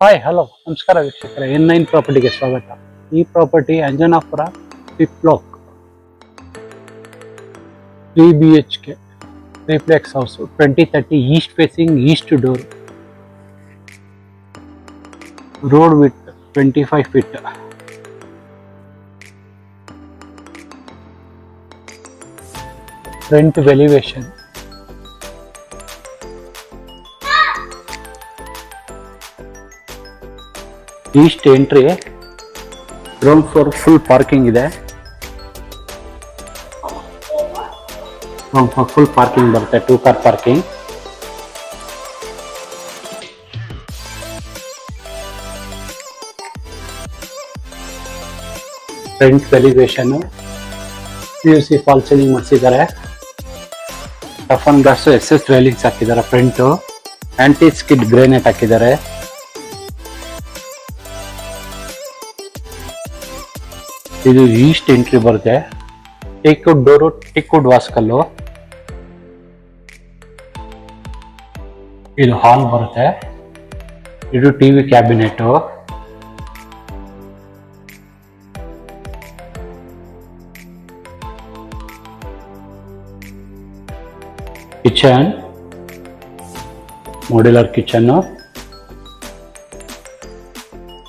Hi hello ನಮಸ್ಕಾರ ವೀಕ್ಷಕರೇ, N9 ಪ್ರಾಪರ್ಟಿಗೆ ಸ್ವಾಗತ. ಈ property Anjanapura fifth block 3 BHK triplex house 2030 east facing east door, road width 25 feet, front elevation, east entry, ground floor full parking ಇದೆ. Full parking ಬರುತ್ತೆ, 2 car parking. Front elevation, PVC fall ceiling ಮಾಡಿಸಿದ್ದಾರೆ. Toughen glass SS railings ಹಾಕಿದ್ದಾರೆ. Front anti skid granite ಹಾಕಿದ್ದಾರೆ. ಇದು east entry ಬರುತ್ತೆ. Teakwood door, teakwood ವಾಸ್ಕಲ್ಲು. ಇದು hall ಬರುತ್ತೆ. ಇದು TV cabinet. Kitchen, modular kitchen.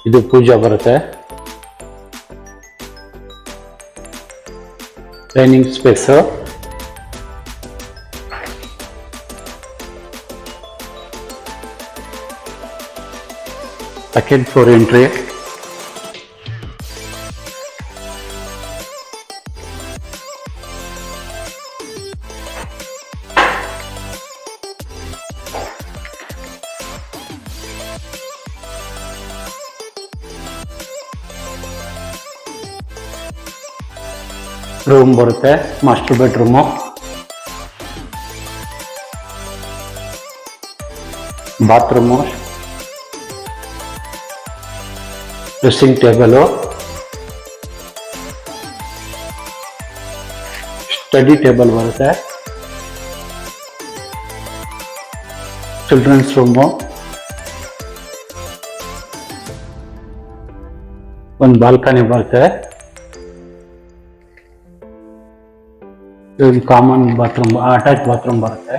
ಇದು ಪೂಜಾ ಬರುತ್ತೆ. Dining space, second floor entry. Room ಬರುತ್ತೆ, master bedroom. Bathroom, dressing table, study table ಬರುತ್ತೆ. ಚಿಲ್ಡ್ರನ್ಸ್ ರೂಮು, ಒಂದು ಬಾಲ್ಕನಿ ಬರುತ್ತೆ. ಕಾಮನ್ ಬಾತ್ರೂಮ್, ಅಟ್ಯಾಚ್ ಬಾತ್ರೂಮ್ ಬರುತ್ತೆ.